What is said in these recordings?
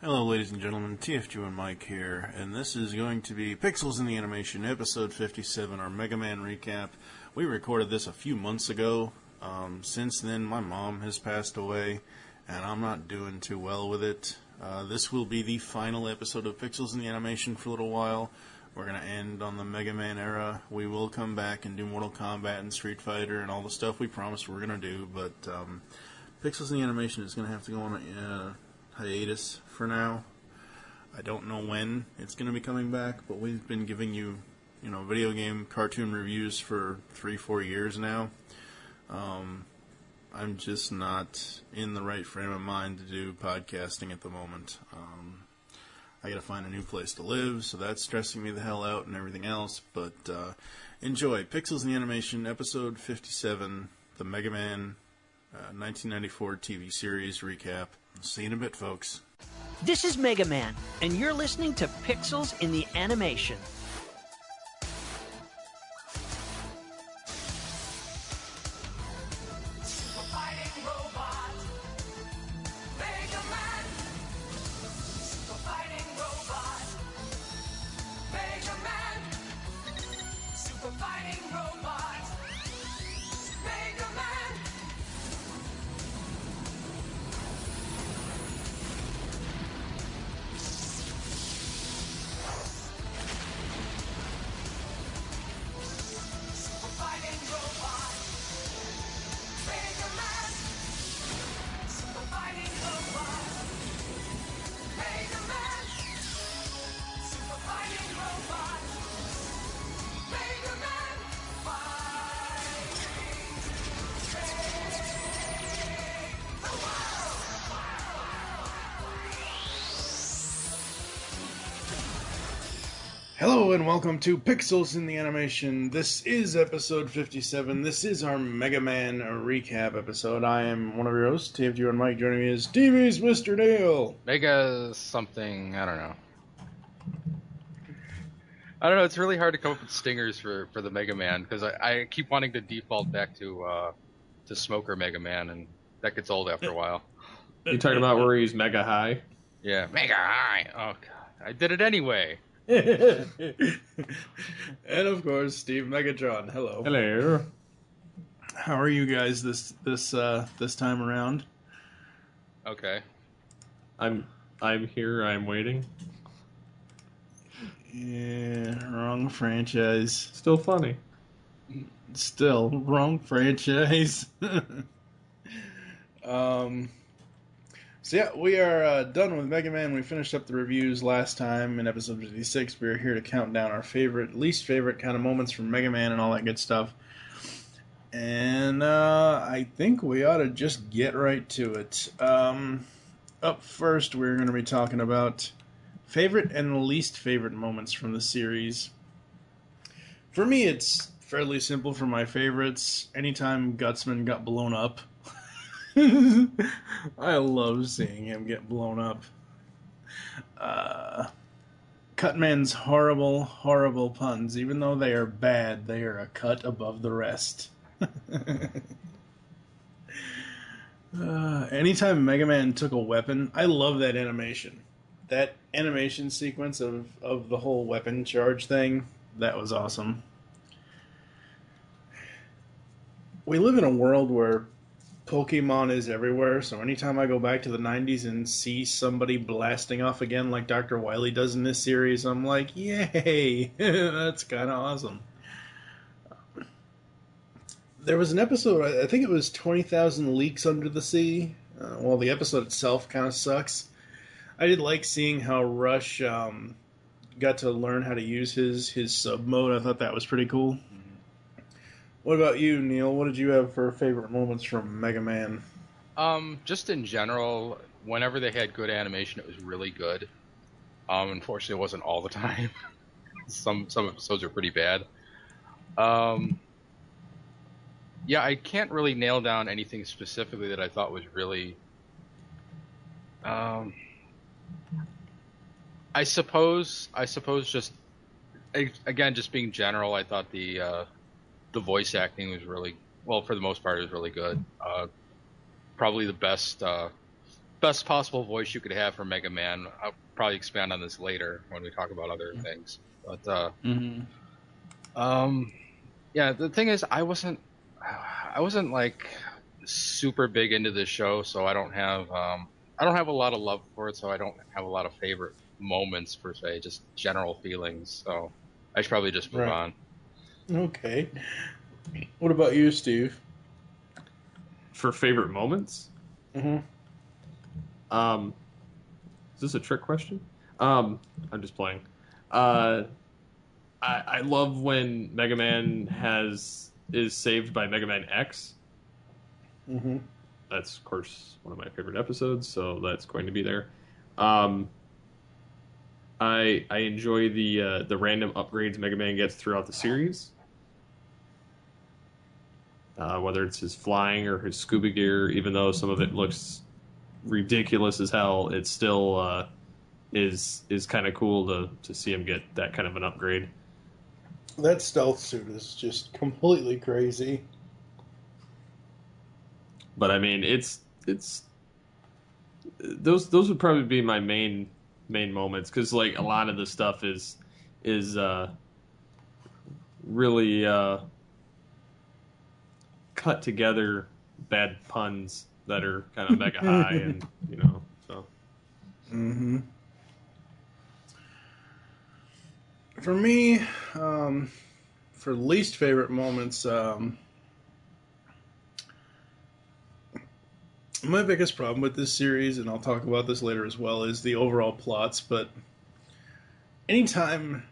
Hello, ladies and gentlemen, TFG and Mike here, and this is going to be Pixels in the Animation, episode 57, our Mega Man recap. We recorded this a few months ago. Since then, my mom has passed away, and I'm not doing too well with it. This will be the final episode of Pixels in the Animation for a little while. We're going to end on the Mega Man era. We will come back and do Mortal Kombat and Street Fighter and all the stuff we promised we're going to do, but Pixels in the Animation is going to have to go on a hiatus for now. I don't know when it's going to be coming back, but we've been giving you, video game cartoon reviews for 3-4 years now. I'm just not in the right frame of mind to do podcasting at the moment. I got to find a new place to live, so that's stressing me the hell out and everything else. But enjoy Pixels in the Animation, episode 57, the Mega Man 1994 TV series recap. See you in a bit, folks. This is Mega Man, and you're listening to Pixels in the Animation. Hello and welcome to Pixels in the Animation. This is episode 57. This is our Mega Man recap episode. I am one of your hosts, TFG and Mike. Joining me is TV's Mr. Dale. Mega something, I don't know. It's really hard to come up with stingers for the Mega Man, because I keep wanting to default back to Smoker Mega Man, and that gets old after a while. You talking about where he's mega high? Yeah, mega high. Oh, God. I did it anyway. And of course, Steve Megatron. Hello. Hello. How are you guys this time around? Okay. I'm here. I'm waiting. Yeah, wrong franchise. Still funny. Still wrong franchise. So yeah, we are done with Mega Man. We finished up the reviews last time in episode 56. We are here to count down our least favorite kind of moments from Mega Man and all that good stuff. And I think we ought to just get right to it. Up first, we're going to be talking about favorite and least favorite moments from the series. For me, it's fairly simple for my favorites. Anytime Gutsman got blown up. I love seeing him get blown up. Cutman's horrible, horrible puns. Even though they are bad, they are a cut above the rest. Anytime Mega Man took a weapon, I love that animation. That animation sequence of the whole weapon charge thing, that was awesome. We live in a world where Pokemon is everywhere, so anytime I go back to the 90s and see somebody blasting off again like Dr. Wily does in this series, I'm like, yay! That's kind of awesome. There was an episode, I think it was 20,000 Leagues Under the Sea. Well, the episode itself kind of sucks. I did like seeing how Rush got to learn how to use his sub mode. I thought that was pretty cool. What about you, Neil? What did you have for favorite moments from Mega Man? Just in general, whenever they had good animation, it was really good. Unfortunately, it wasn't all the time. Some episodes are pretty bad. Yeah, I can't really nail down anything specifically that I thought was really. I suppose just again, just being general, I thought the voice acting was really, well, for the most part, it was really good. Probably the best best possible voice you could have for Mega Man. I'll probably expand on this later when we talk about other things. But yeah, the thing is, I wasn't like super big into this show, so I don't have a lot of love for it, so I don't have a lot of favorite moments per se, just general feelings. So I should probably just move on. Okay. What about you, Steve? For favorite moments? Mm-hmm. Is this a trick question? I'm just playing. I love when Mega Man is saved by Mega Man X. Mm-hmm. That's, of course, one of my favorite episodes, so that's going to be there. I enjoy the random upgrades Mega Man gets throughout the series. Whether it's his flying or his scuba gear, even though some of it looks ridiculous as hell, it still is kind of cool to see him get that kind of an upgrade. That stealth suit is just completely crazy. But I mean, it's those would probably be my main moments, because like a lot of the stuff is really cut together bad puns that are kind of mega high, and so. Mm-hmm. For me, for least favorite moments, my biggest problem with this series, and I'll talk about this later as well, is the overall plots. But anytime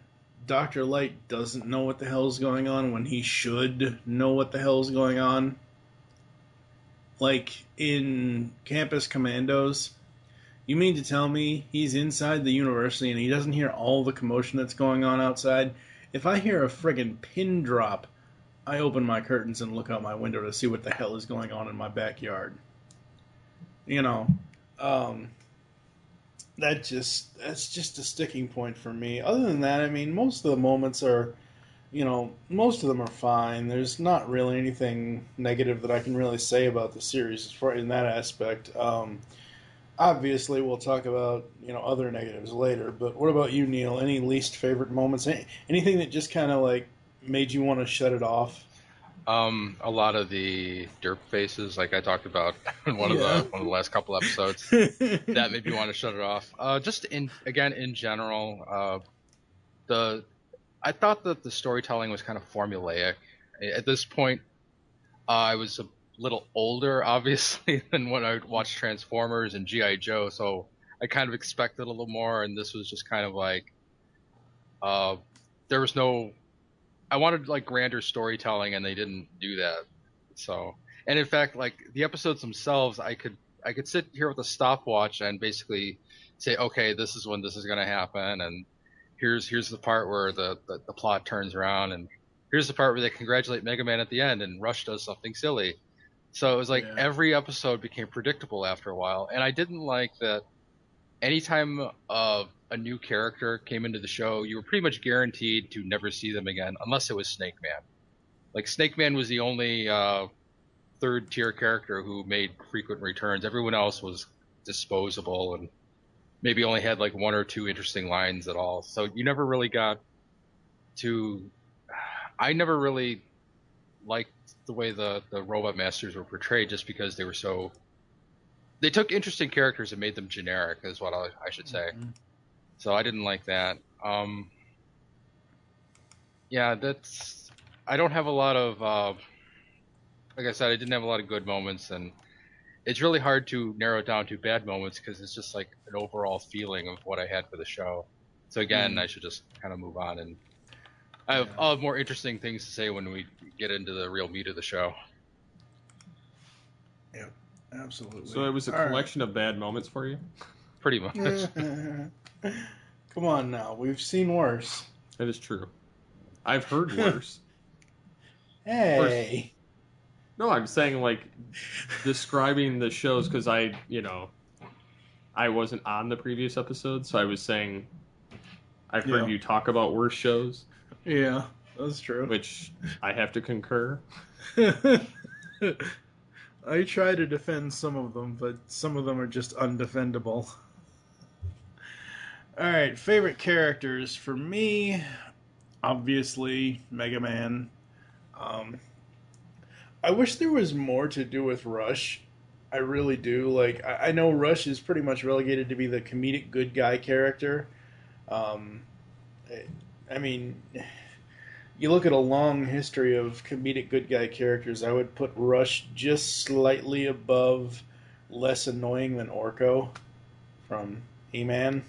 Dr. Light doesn't know what the hell's going on when he should know what the hell's going on, like in Campus Commandos, you mean to tell me he's inside the university and he doesn't hear all the commotion that's going on outside? If I hear a friggin' pin drop, I open my curtains and look out my window to see what the hell is going on in my backyard. That's just a sticking point for me. Other than that, I mean, most of the moments are, most of them are fine. There's not really anything negative that I can really say about the series as far in that aspect. Obviously, we'll talk about, other negatives later, but what about you, Neil? Any least favorite moments? Anything that just kind of, like, made you want to shut it off? A lot of the derp faces, like I talked about in one of the last couple episodes, that made me want to shut it off. Just in general, I thought that the storytelling was kind of formulaic. At this point, I was a little older, obviously, than when I watched Transformers and G.I. Joe, so I kind of expected a little more, and this was just kind of like, there was no... I wanted like grander storytelling, and they didn't do that. So, and in fact, like the episodes themselves, I could sit here with a stopwatch and basically say, okay, this is when this is going to happen, and here's the part where the plot turns around, and here's the part where they congratulate Mega Man at the end, and Rush does something silly. So it was like every episode became predictable after a while, and I didn't like that. Anytime a new character came into the show, you were pretty much guaranteed to never see them again, unless it was Snake Man. Like, Snake Man was the only third-tier character who made frequent returns. Everyone else was disposable and maybe only had like one or two interesting lines at all. So you never really got to... I never really liked the way the Robot Masters were portrayed, just because they were so... They took interesting characters and made them generic, is what I should say. Mm-hmm. So I didn't like that. Yeah, that's... I don't have a lot of... like I said, I didn't have a lot of good moments, and it's really hard to narrow it down to bad moments, because it's just like an overall feeling of what I had for the show. So again, I should just kind of move on, and I'll have more interesting things to say when we get into the real meat of the show. Yeah. Absolutely. So it was a collection of bad moments for you? Pretty much. Come on now. We've seen worse. That is true. I've heard worse. Hey. No, I'm saying, like, describing the shows, because I wasn't on the previous episode, so I was saying I've heard you talk about worse shows. Yeah, that's true. Which I have to concur. I try to defend some of them, but some of them are just undefendable. Alright, favorite characters. For me, obviously, Mega Man. I wish there was more to do with Rush. I really do. Like, I know Rush is pretty much relegated to be the comedic good guy character. Um, I mean, you look at a long history of comedic good guy characters, I would put Rush just slightly above less annoying than Orko from He-Man.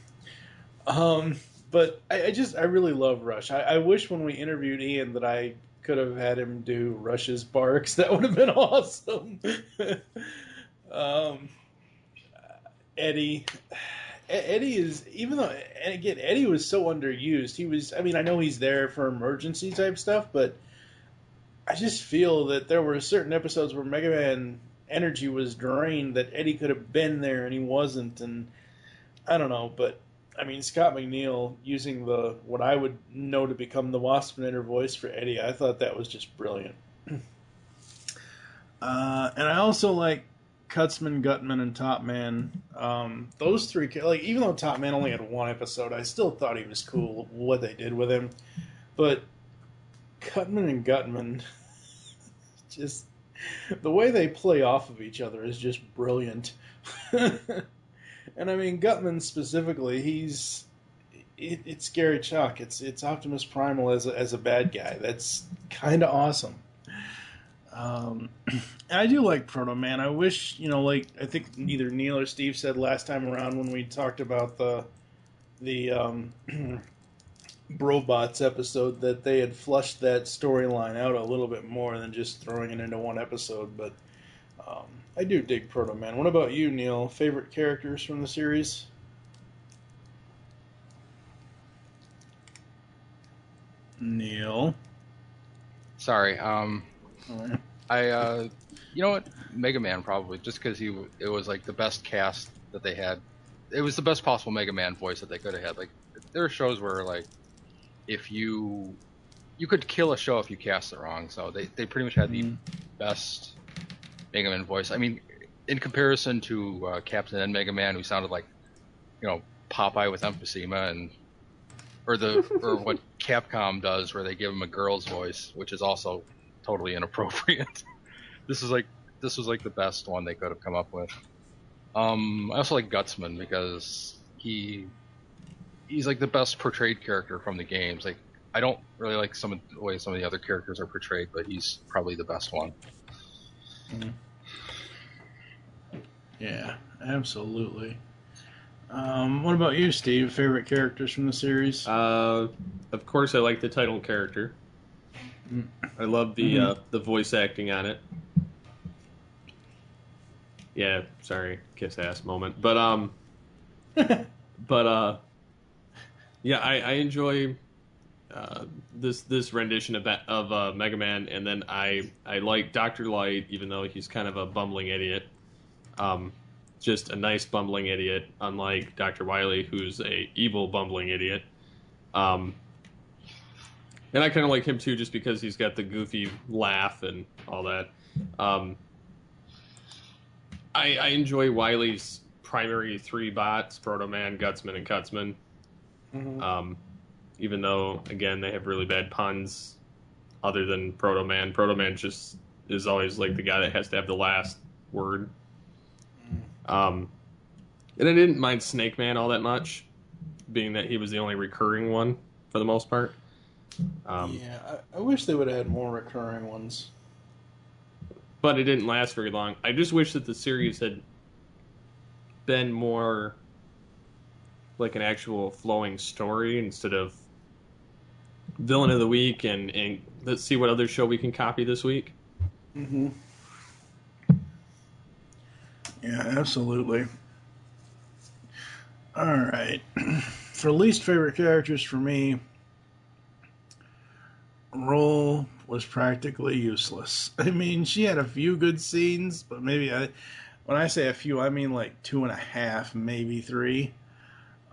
But I really love Rush. I wish when we interviewed Ian that I could have had him do Rush's barks. That would have been awesome. um, Eddie. Eddie is, even though, and again, Eddie was so underused. He was, I mean, I know he's there for emergency type stuff, but I just feel that there were certain episodes where Mega Man energy was drained that Eddie could have been there and he wasn't, and I don't know, but I mean, Scott McNeil using the what I would know to become the Waspinator voice for Eddie, I thought that was just brilliant. And I also like Kutzman, Gutman, and Top Man. Those three, like, even though Top Man only had one episode, I still thought he was cool what they did with him. But Gutman and Gutman, just the way they play off of each other is just brilliant. And I mean, Gutman specifically, it's Gary Chalk. It's Optimus Primal as a bad guy. That's kind of awesome. I do like Proto Man. I wish, like I think either Neil or Steve said last time around when we talked about the Brobots episode, that they had flushed that storyline out a little bit more than just throwing it into one episode. But I do dig Proto Man. What about you, Neil? Favorite characters from the series? Neil. Sorry. Right. You know what? Mega Man probably, just because it was like the best cast that they had. It was the best possible Mega Man voice that they could have had. Like, there are shows where, like, if you could kill a show if you cast it wrong. So they pretty much had the best Mega Man voice. I mean, in comparison to Captain N Mega Man, who sounded like, Popeye with emphysema, or what Capcom does, where they give him a girl's voice, which is also totally inappropriate. This was like the best one they could have come up with. I also like Gutsman because he's like the best portrayed character from the games. Like, I don't really like the way some of the other characters are portrayed, but he's probably the best one. Yeah, absolutely. What about you, Steve? Favorite characters from the series? Of course, I like the title character. I love the voice acting on it. Yeah, sorry, kiss ass moment. But yeah, I enjoy this rendition of Mega Man, and then I like Dr. Light, even though he's kind of a bumbling idiot. Just a nice bumbling idiot, unlike Dr. Wily, who's a evil bumbling idiot. And I kind of like him too, just because he's got the goofy laugh and all that. I enjoy Wily's primary three bots: Proto Man, Gutsman, and Kutzman. Even though, again, they have really bad puns. Other than Proto Man, Proto Man just is always like the guy that has to have the last word. And I didn't mind Snake Man all that much, being that he was the only recurring one for the most part. Yeah, I wish they would have had more recurring ones. But it didn't last very long. I just wish that the series had been more like an actual flowing story instead of Villain of the Week and let's see what other show we can copy this week. Mm-hmm. Yeah, absolutely. All right. For least favorite characters for me, Roll was practically useless. I mean, she had a few good scenes, but when I say a few, I mean like 2.5, maybe 3.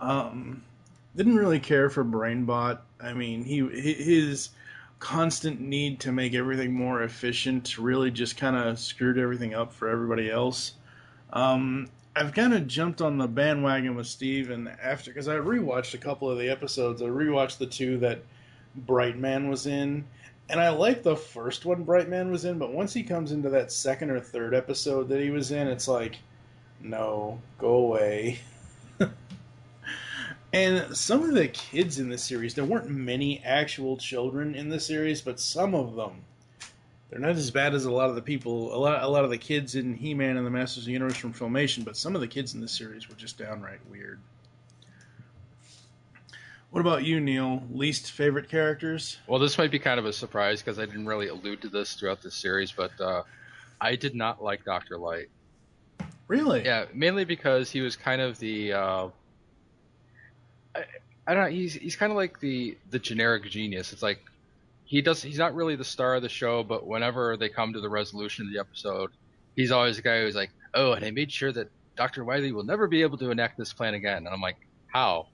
Didn't really care for Brainbot. I mean, his constant need to make everything more efficient really just kind of screwed everything up for everybody else. I've kind of jumped on the bandwagon with Steve, and because I rewatched a couple of the episodes, I rewatched the 2 that Brightman was in, and I like the first one Brightman was in, but once he comes into that second or third episode that he was in, it's like, no, go away. And some of the kids in the series, there weren't many actual children in the series, but some of them, they're not as bad as a lot of the people, a lot of the kids in He-Man and the Masters of the Universe from Filmation, but some of the kids in this series were just downright weird. What about you, Neil? Least favorite characters? Well, this might be kind of a surprise because I didn't really allude to this throughout the series, but I did not like Dr. Light. Really? Yeah, mainly because he was kind of the I don't know, he's kind of like the generic genius. It's like he's not really the star of the show, but whenever they come to the resolution of the episode, he's always the guy who's like, oh, and I made sure that Dr. Wily will never be able to enact this plan again. And I'm like, how?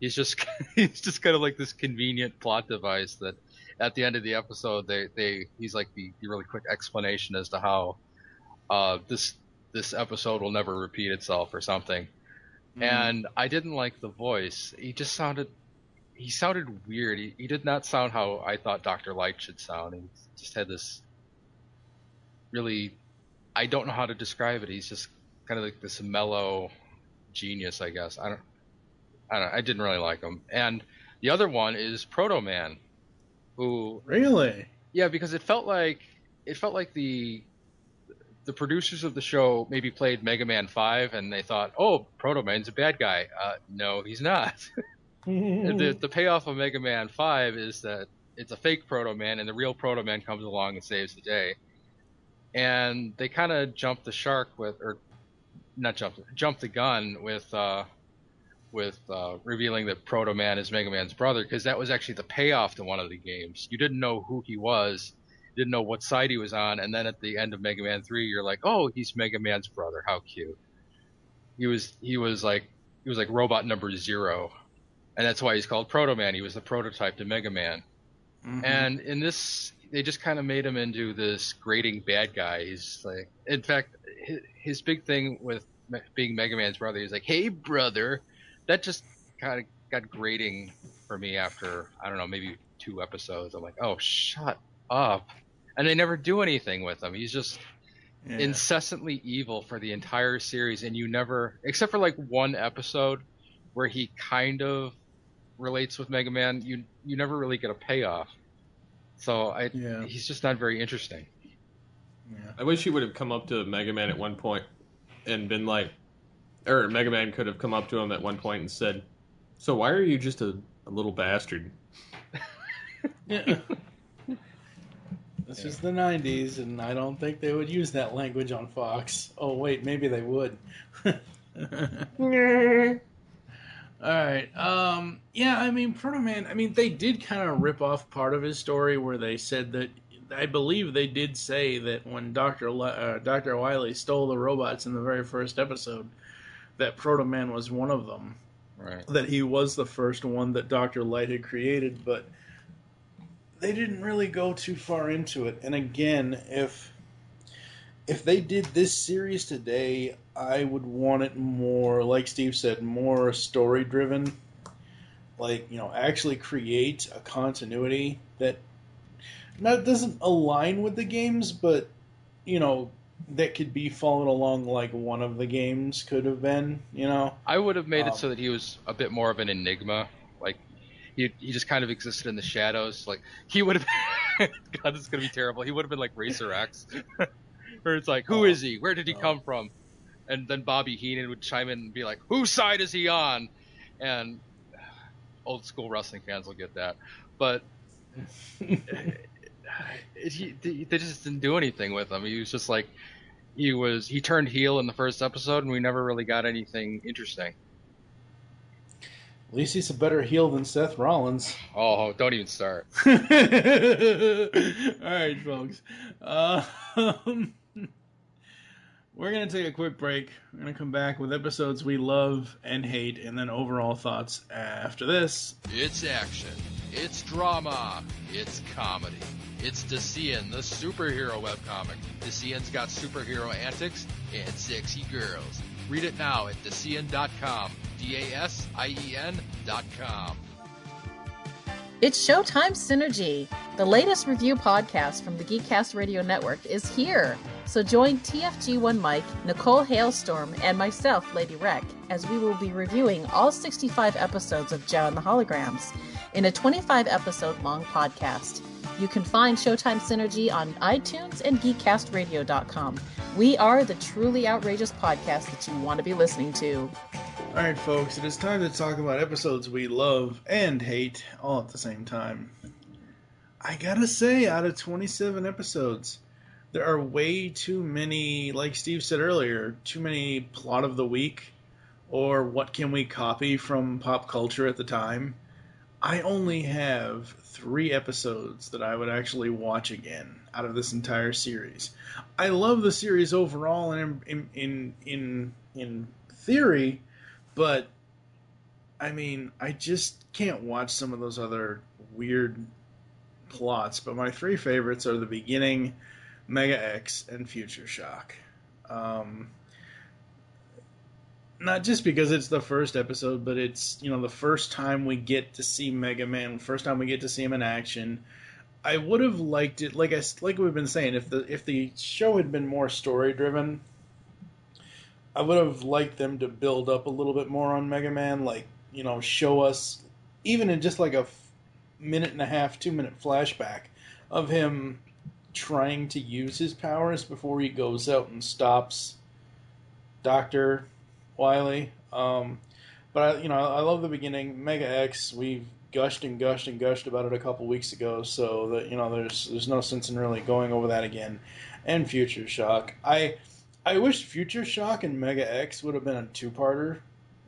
He's just kind of like this convenient plot device that at the end of the episode he's like the really quick explanation as to how this episode will never repeat itself or something. And I didn't like the voice. He sounded weird. He did not sound how I thought Dr. Light should sound. He just had this really, I don't know how to describe it. He's just kind of like this mellow genius, I guess. I don't know. I didn't really like him. And the other one is Proto Man, who really, yeah, because it felt like the producers of the show maybe played Mega Man 5 and they thought, oh, Proto Man's a bad guy. No, he's not. The payoff of Mega Man 5 is that it's a fake Proto Man and the real Proto Man comes along and saves the day. And they kind of jumped the gun with revealing that Proto Man is Mega Man's brother, because that was actually the payoff to one of the games. You didn't know who he was, didn't know what side he was on, and then at the end of Mega Man 3, you're like, oh, he's Mega Man's brother. How cute. He was like robot number 0, and that's why he's called Proto Man. He was the prototype to Mega Man. Mm-hmm. And in this, they just kind of made him into this grating bad guy. He's like, in fact, his big thing with being Mega Man's brother, he's like, hey, brother. That just kind of got grating for me after, I don't know, maybe 2 episodes. I'm like, oh, shut up. And they never do anything with him. He's just incessantly evil for the entire series, and you never, except for like one episode where he kind of relates with Mega Man, you never really get a payoff. So he's just not very interesting. Yeah. I wish he would have come up to Mega Man at one point and been like, or Mega Man could have come up to him at one point and said, so why are you just a little bastard? Yeah. This is the 90s, and I don't think they would use that language on Fox. Oh, wait, maybe they would. Alright, yeah, I mean, Proto Man, I mean, they did kind of rip off part of his story where they said that, I believe they did say that when Dr. Wily stole the robots in the very first episode, that Proto Man was one of them. Right. That he was the first one that Dr. Light had created, but they didn't really go too far into it. And again, if they did this series today, I would want it more, like Steve said, more story-driven. Like, actually create a continuity that doesn't align with the games, but, that could be followed along like one of the games could have been, I would have made it so that he was a bit more of an enigma. Like, he just kind of existed in the shadows. Like, he would have... God, this is going to be terrible. He would have been like Racer X. Where it's like, who is he? Where did he come from? And then Bobby Heenan would chime in and be like, whose side is he on? And old school wrestling fans will get that. But... they just didn't do anything with him. He was just like, he turned heel in the first episode, and we never really got anything interesting. At least he's a better heel than Seth Rollins. Oh, don't even start. All right, folks. We're going to take a quick break. We're going to come back with episodes we love and hate, and then overall thoughts after this. It's action. It's drama. It's comedy. It's Decian, the superhero webcomic. Decian's got superhero antics and sexy girls. Read it now at Decian.com. DASIEN.com. It's Showtime Synergy. The latest review podcast from the Geekcast Radio Network is here. So join TFG1 Mike, Nicole Hailstorm, and myself, Lady Rec, as we will be reviewing all 65 episodes of Joe and the Holograms in a 25-episode-long podcast. You can find Showtime Synergy on iTunes and GeekCastRadio.com. We are the truly outrageous podcast that you want to be listening to. Alright, folks, it is time to talk about episodes we love and hate all at the same time. I gotta say, out of 27 episodes, there are way too many, like Steve said earlier, too many plot of the week or what can we copy from pop culture at the time. I only have 3 episodes that I would actually watch again out of this entire series. I love the series overall and in theory, but I mean, I just can't watch some of those other weird plots. But my 3 favorites are the beginning, Mega X, and Future Shock. Not just because it's the first episode, but it's, you know, the first time we get to see Mega Man, first time we get to see him in action. I would have liked it, like we've been saying, if the show had been more story driven, I would have liked them to build up a little bit more on Mega Man, like, you know, show us, even in just like a minute and a half, 2-minute flashback of him trying to use his powers before he goes out and stops Dr. Wily. But I love the beginning. Mega X, we've gushed and gushed and gushed about it a couple weeks ago, so that, you know, there's no sense in really going over that again. And Future Shock. I wish Future Shock and Mega X would have been a 2-parter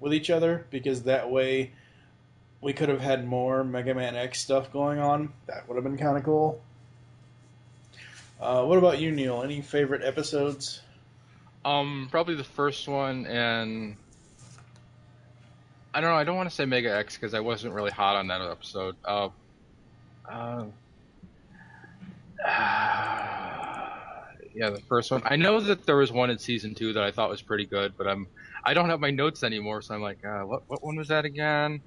with each other, because that way we could have had more Mega Man X stuff going on. That would have been kind of cool. What about you, Neil? Any favorite episodes? Probably the first one, and I don't know. I don't want to say Mega X because I wasn't really hot on that episode. Yeah, the first one. I know that there was one in season 2 that I thought was pretty good, but I don't have my notes anymore, so I'm like, what one was that again?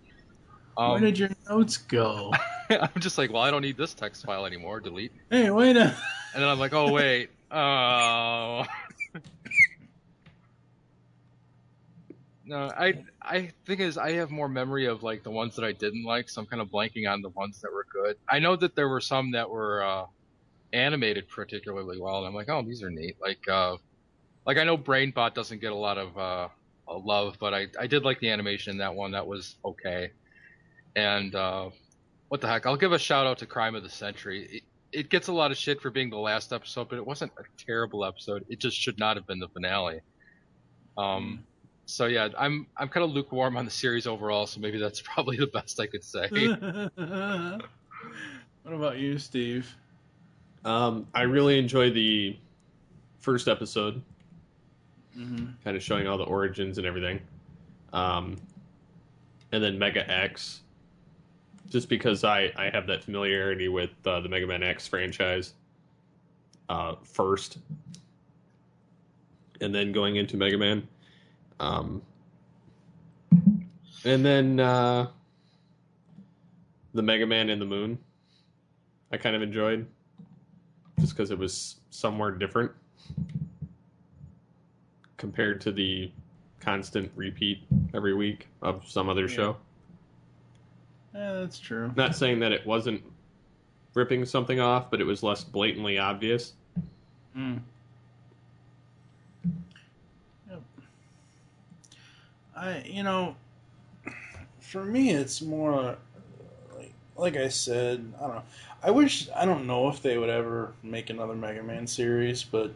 Where did your notes go? I'm just like, well, I don't need this text file anymore. Delete. Hey, wait a... And then I'm like, oh wait, oh. No, I think is I have more memory of like the ones that I didn't like, so I'm kind of blanking on the ones that were good. I know that there were some that were animated particularly well, and I'm like, oh, these are neat. Like I know BrainBot doesn't get a lot of love, but I did like the animation in that one. That was okay. And what the heck? I'll give a shout out to Crime of the Century. It gets a lot of shit for being the last episode, but it wasn't a terrible episode. It just should not have been the finale. So yeah, I'm kind of lukewarm on the series overall, so maybe that's probably the best I could say. What about you, Steve? I really enjoyed the first episode, Mm-hmm. kind of showing all the origins and everything. And then Mega X, just because I have that familiarity with the Mega Man X franchise first, and then going into Mega Man. And then the Mega Man in the Moon, I kind of enjoyed, just because it was somewhere different compared to the constant repeat every week of some other show. Yeah, that's true. Not saying that it wasn't ripping something off, but it was less blatantly obvious. Mm. Yep. For me, it's more like I said, I don't know. I don't know if they would ever make another Mega Man series, but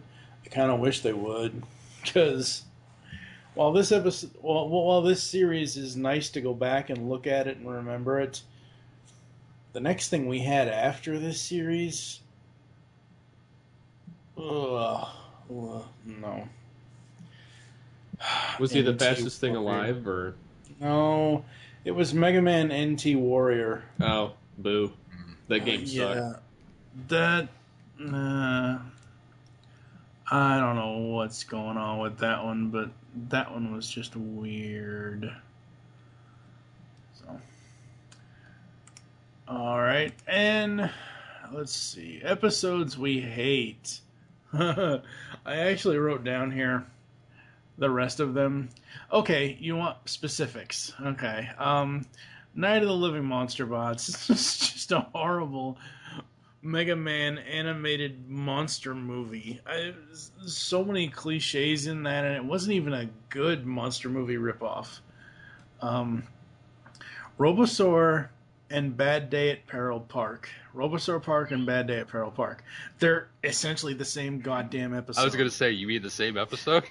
I kind of wish they would, because while this series is nice to go back and look at it and remember it, the next thing we had after this series, no. Was he the NT fastest thing Warrior. alive, or? No, it was Mega Man NT Warrior. Oh, boo. That game sucked. Yeah, that. I don't know what's going on with that one, but that one was just weird. So, all right, and let's see episodes we hate. I actually wrote down here the rest of them. Okay, you want specifics? Okay, Night of the Living Monster Bots. It's just a horrible Mega Man animated monster movie. So many cliches in that, and it wasn't even a good monster movie ripoff. Robosaur and Bad Day at Peril Park. Robosaur Park and Bad Day at Peril Park. They're essentially the same goddamn episode. I was going to say, you mean the same episode?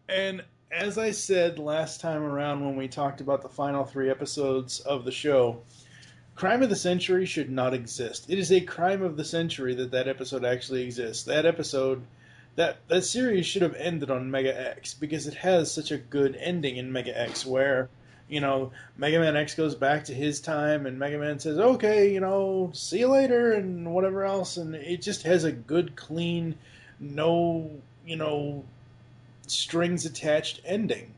And as I said last time around when we talked about the final 3 episodes of the show, Crime of the Century should not exist. It is a crime of the century that episode actually exists. That episode, that series should have ended on Mega X, because it has such a good ending in Mega X where, Mega Man X goes back to his time and Mega Man says, okay, see you later and whatever else, and it just has a good, clean, no, strings attached ending.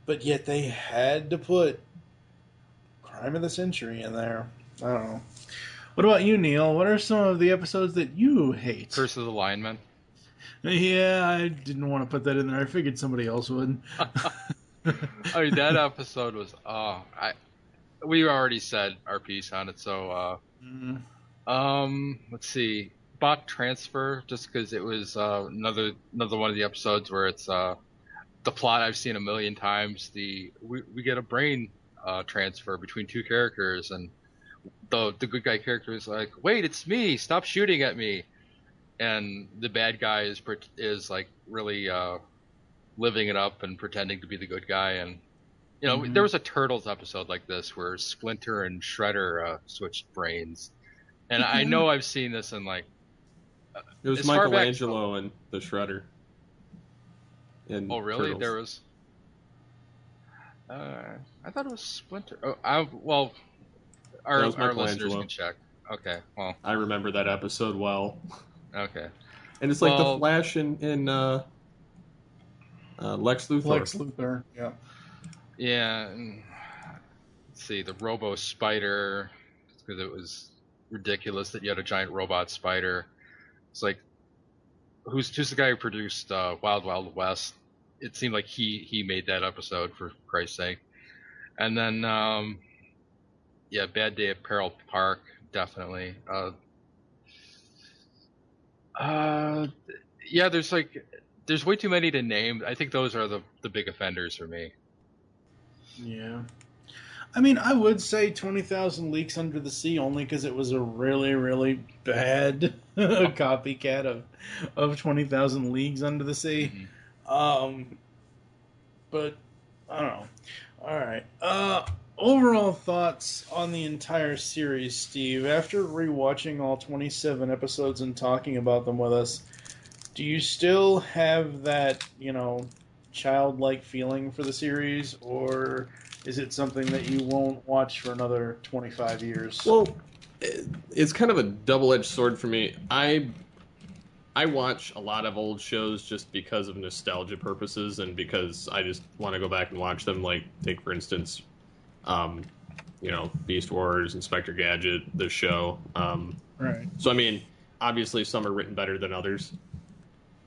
But yet they had to put Crime of the Century in there. I don't know. What about you, Neil? What are some of the episodes that you hate? Curse of the Lineman. Yeah, I didn't want to put that in there. I figured somebody else would. I mean, that episode was we already said our piece on it, so let's see. Bot Transfer, just because it was another one of the episodes where it's the plot I've seen a million times. We get a brain transfer between 2 characters, and the good guy character is like, "Wait, it's me! Stop shooting at me!" And the bad guy is like really living it up and pretending to be the good guy. And there was a Turtles episode like this where Splinter and Shredder switched brains, and I know I've seen this in like. It was Michelangelo and the Shredder. Oh, really? Turtles. There was. I thought it was Splinter. Oh, our listeners can check. Okay, well. I remember that episode well. Okay. And it's like the Flash in Lex Luthor. Lex Luthor, yeah. Yeah. Let's see, the Robo Spider, because it was ridiculous that you had a giant robot spider. It's like, who's the guy who produced Wild Wild West? It seemed like he made that episode, for Christ's sake. And then, Bad Day at Peril Park, definitely. There's way too many to name. I think those are the big offenders for me. Yeah. I mean, I would say 20,000 Leagues Under the Sea only because it was a really, really bad copycat of 20,000 Leagues Under the Sea. Mm-hmm. But, I don't know. All right. Overall thoughts on the entire series, Steve. After rewatching all 27 episodes and talking about them with us, do you still have that, childlike feeling for the series, or is it something that you won't watch for another 25 years? Well, it's kind of a double-edged sword for me. I watch a lot of old shows just because of nostalgia purposes and because I just want to go back and watch them. Like, take for instance, Beast Wars, Inspector Gadget, the show. Right. So, I mean, obviously some are written better than others.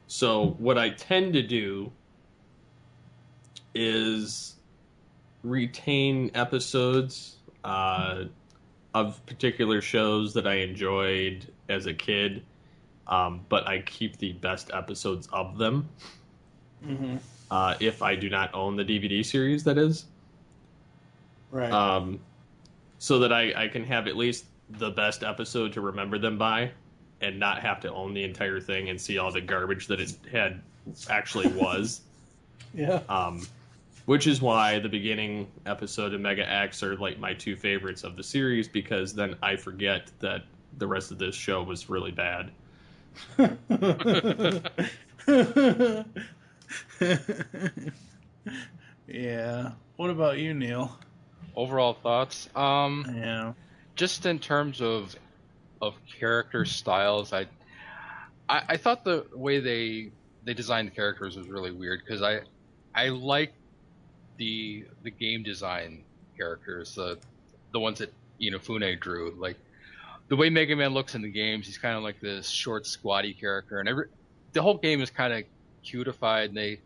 So what I tend to do is retain episodes of particular shows that I enjoyed as a kid, but I keep the best episodes of them. Mm-hmm. If I do not own the DVD series, that is. Right. So that I can have at least the best episode to remember them by and not have to own the entire thing and see all the garbage that it had actually was. Yeah. Which is why the beginning episode of Mega X are like my 2 favorites of the series, because then I forget that the rest of this show was really bad. Yeah. What about you, Neil? Overall thoughts. Yeah. Just in terms of character styles, I thought the way they designed the characters was really weird because I like the game design characters, the ones that Inafune drew. Like the way Mega Man looks in the games, he's kind of like this short, squatty character, and the whole game is kind of cutified, and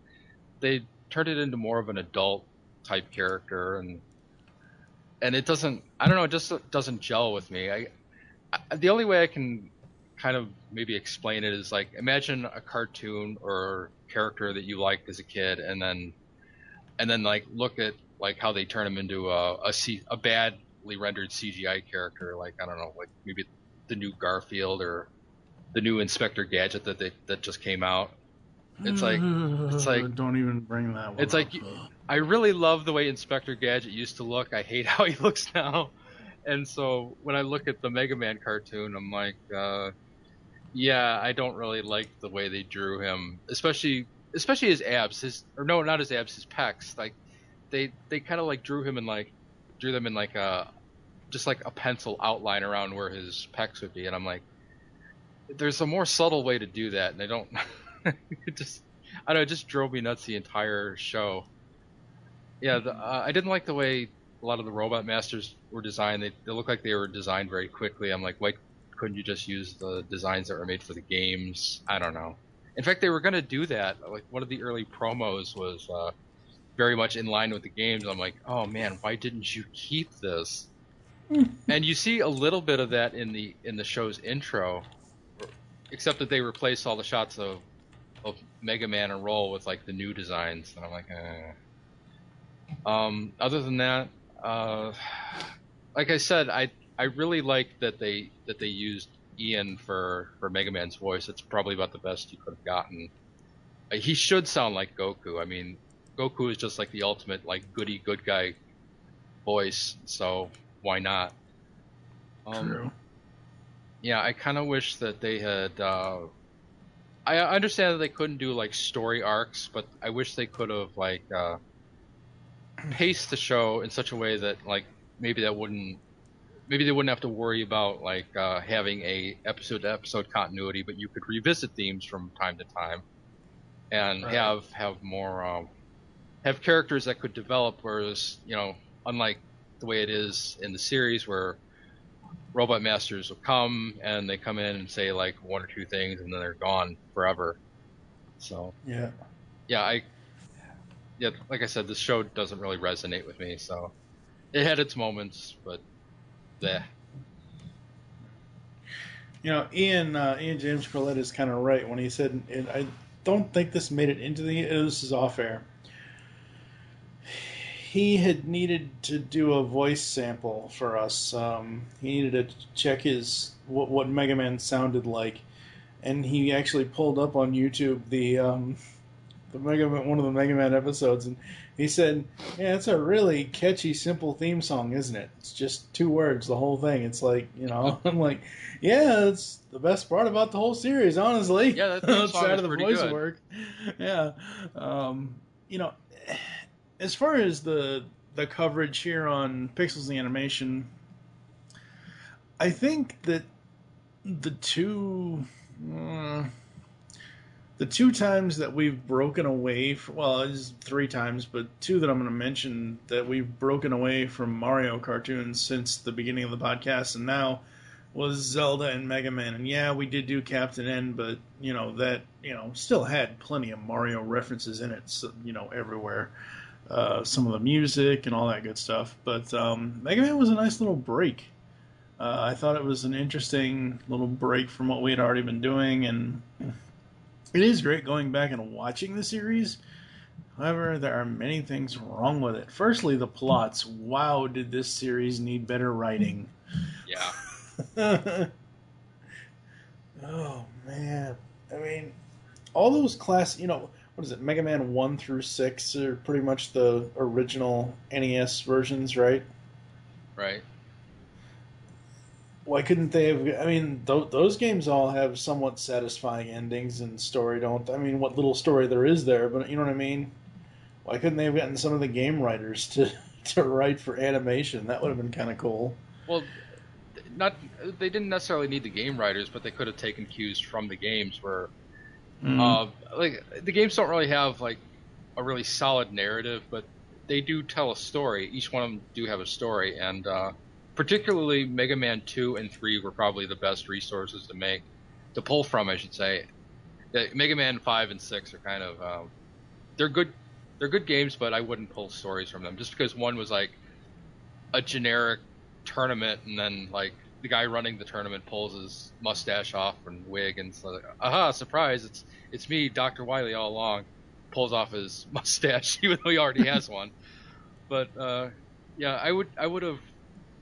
they turned it into more of an adult type character, and it doesn't, I don't know, it just doesn't gel with me. The only way I can kind of maybe explain it is like imagine a cartoon or character that you liked as a kid, and then like look at like how they turn him into a badly rendered CGI character, like I don't know, like maybe the new Garfield or the new Inspector Gadget that just came out. It's like don't even bring that one. It's like I really love the way Inspector Gadget used to look. I hate how he looks now. And so when I look at the Mega Man cartoon, I'm like, yeah, I don't really like the way they drew him, especially his abs, no, not his abs, his pecs. Like they kind of like drew them in like just like a pencil outline around where his pecs would be, and I'm like, there's a more subtle way to do that, and I don't. I don't know, it just drove me nuts the entire show. Yeah, I didn't like the way a lot of the Robot Masters were designed. They look like they were designed very quickly. I'm like, why couldn't you just use the designs that were made for the games? I don't know. In fact, they were going to do that. Like one of the early promos was very much in line with the games. I'm like, oh man, why didn't you keep this? And you see a little bit of that in the show's intro, except that they replace all the shots of Mega Man and Roll with like the new designs, and I'm like, other than that, like I said, I really like that they used Ian for Mega Man's voice. It's probably about the best you could have gotten. He should sound like Goku. I mean, Goku is just like the ultimate like goody good guy voice, so why not? True. Yeah, I kind of wish that they had. I understand that they couldn't do like story arcs, but I wish they could have like paced the show in such a way that like maybe they wouldn't have to worry about like having a episode to episode continuity, but you could revisit themes from time to time and Right. have more have characters that could develop. Whereas unlike the way it is in the series where Robot Masters will come and they come in and say like one or two things and then they're gone forever. So Yeah. yeah, like I said, this show doesn't really resonate with me. So it had its moments, but yeah. Ian James Corlett is kind of right when he said, and I don't think this made it into this is off air. He had needed to do a voice sample for us. He needed to check what Mega Man sounded like, and he actually pulled up on YouTube the Mega Man, one of the Mega Man episodes, and he said, "Yeah, it's a really catchy, simple theme song, isn't it? It's just 2 words, the whole thing. It's like, I'm like, yeah, it's the best part about the whole series, honestly. Yeah, that theme song outside is of the pretty voice good. work, yeah. As far as the coverage here on Pixels the Animation, I think that the two times that we've broken away from, well, it's 3 times, but 2 that I'm going to mention that we've broken away from Mario cartoons since the beginning of the podcast and now was Zelda and Mega Man. And yeah, we did do Captain N, but that still had plenty of Mario references in it, so, everywhere. Some of the music and all that good stuff. But Mega Man was a nice little break. I thought it was an interesting little break from what we had already been doing, and it is great going back and watching the series. However, there are many things wrong with it. Firstly, the plots. Wow, did this series need better writing? Yeah. Oh, man. I mean, all those what is it, Mega Man 1 through 6 are pretty much the original NES versions, right? Right. why couldn't they have? I mean, those games all have somewhat satisfying endings and story, don't? I mean, what little story there is there, but you know what I mean. Why couldn't they have gotten some of the game writers to write for animation? That would have been kind of cool. Well, they didn't necessarily need the game writers, but they could have taken cues from the games where, like the games don't really have like a really solid narrative, but they do tell a story. Each one of them do have a story, and particularly Mega Man 2 and 3 were probably the best resources to pull from, I should say. Mega Man 5 and 6 are kind of they're good games, but I wouldn't pull stories from them just because one was like a generic tournament, and then like the guy running the tournament pulls his mustache off and wig, and so like, aha, surprise, it's me, Dr. Wily, all along. Pulls off his mustache even though he already has one. But yeah, I would have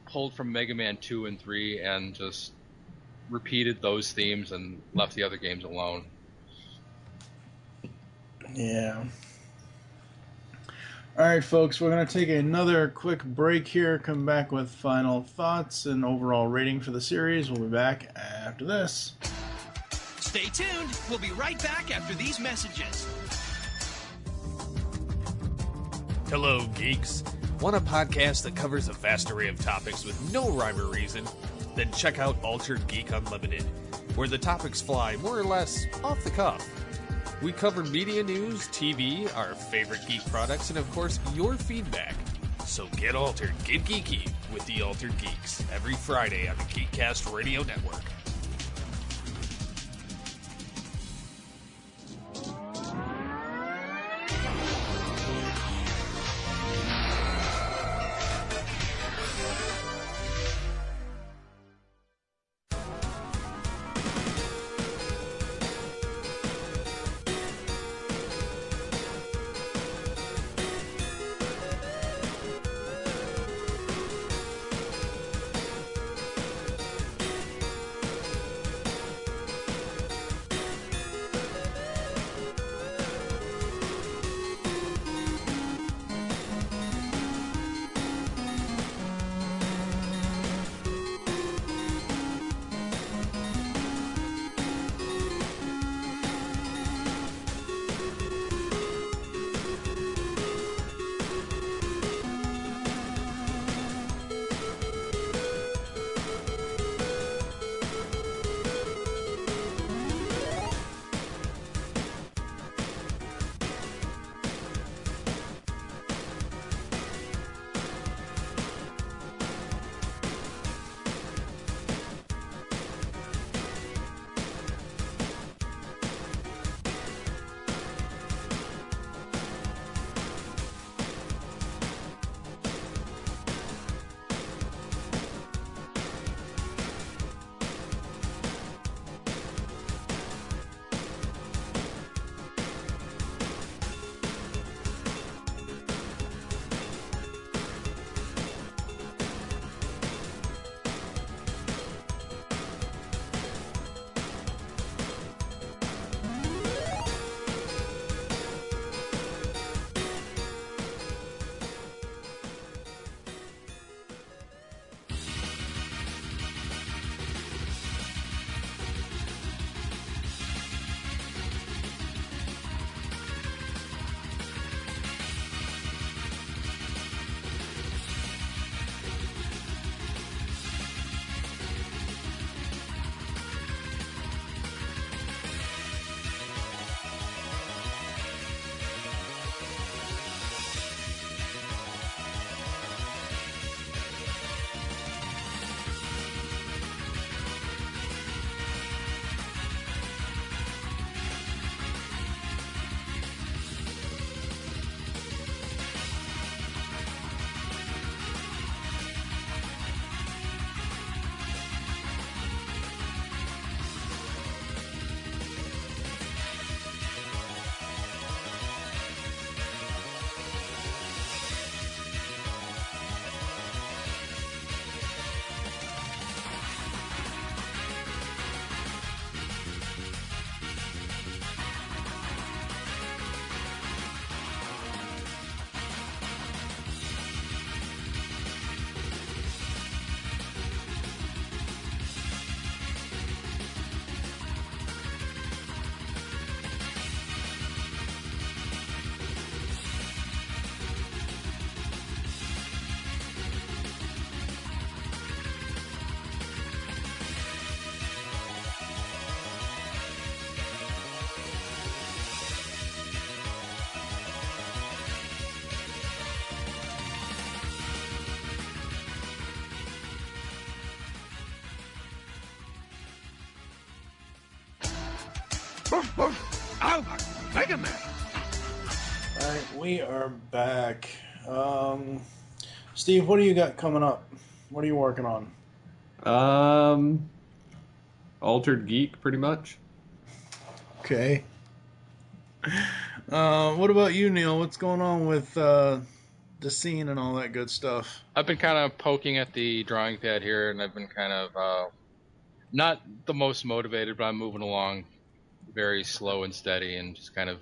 pulled from Mega Man 2 and 3 and just repeated those themes and left the other games alone. Yeah. All right, folks, we're going to take another quick break here, come back with final thoughts and overall rating for the series. We'll be back after this. Stay tuned. We'll be right back after these messages. Hello, geeks. Want a podcast that covers a vast array of topics with no rhyme or reason? Then check out Altered Geek Unlimited, where the topics fly more or less off the cuff. We cover media news, TV, our favorite geek products, and of course, your feedback. So get altered, get geeky with the Altered Geeks every Friday on the Geekcast Radio Network. I'm Mega Man. Alright, we are back. Steve, what do you got coming up? What are you working on? Altered Geek, pretty much. Okay. What about you, Neil? What's going on with the scene and all that good stuff? I've been kind of poking at the drawing pad here, and I've been kind of not the most motivated, but I'm moving along very slow and steady, and just kind of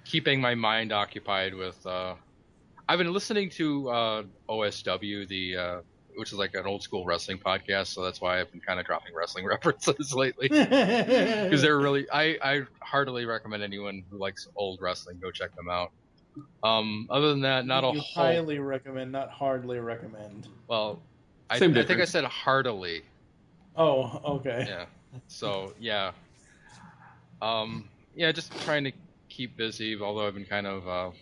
keeping my mind occupied with. I've been listening to OSW, which is like an old school wrestling podcast, so that's why I've been kind of dropping wrestling references lately. Because they're really, I heartily recommend anyone who likes old wrestling go check them out. Other than that, not a whole. Highly recommend, not hardly recommend. Well, I think I said heartily. Oh, okay. Yeah. So yeah. Just trying to keep busy. Although I've been kind of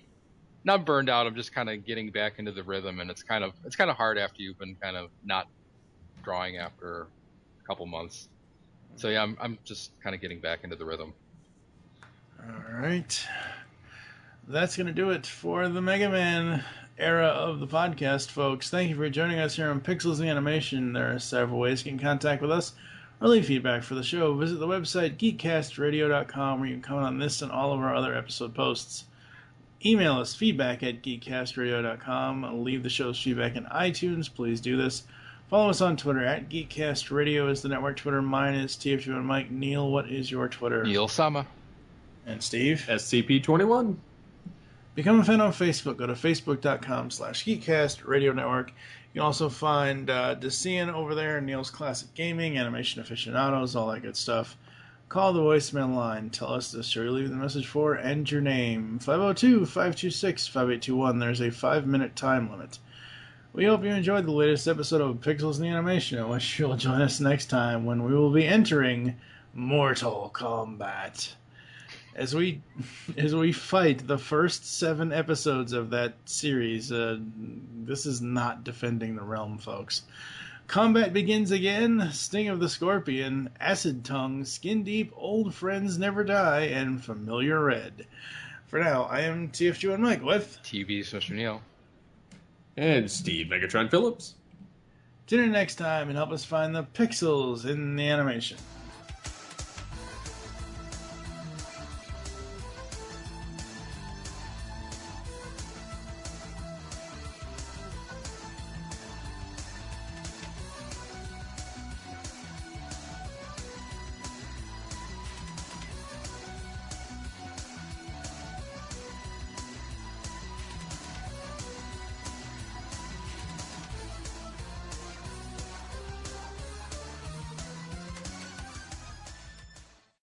not burned out. I'm just kind of getting back into the rhythm, and it's kind of hard after you've been kind of not drawing after a couple months. So yeah, I'm just kind of getting back into the rhythm. All right. That's going to do it for the Mega Man era of the podcast, folks. Thank you for joining us here on Pixels and Animation. There are several ways to get in contact with us or leave feedback for the show. Visit the website geekcastradio.com where you can comment on this and all of our other episode posts. Email us feedback at geekcastradio.com. Leave the show's feedback in iTunes. Please do this. Follow us on Twitter at geekcastradio is the network Twitter. Mine is TFG and Mike. Neil, what is your Twitter? Neil Sama. And Steve? SCP-21. Become a fan on Facebook. Go to facebook.com/Geekcast Radio Network. You can also find Decian over there, Neil's Classic Gaming, Animation Aficionados, all that good stuff. Call the voicemail line. Tell us the show you're leaving the message for and your name. 502-526-5821. There's a 5-minute time limit. We hope you enjoyed the latest episode of Pixels in the Animation, and wish you'll join us next time when we will be entering Mortal Kombat. As we fight the first 7 episodes of that series, this is not Defending the Realm, folks. Combat begins again. Sting of the Scorpion, Acid Tongue, Skin Deep, Old Friends Never Die, and Familiar Red. For now, I am TFG and Mike with TV's Mr. Neil. And Steve Megatron Phillips. Tune in next time and help us find the pixels in the animation.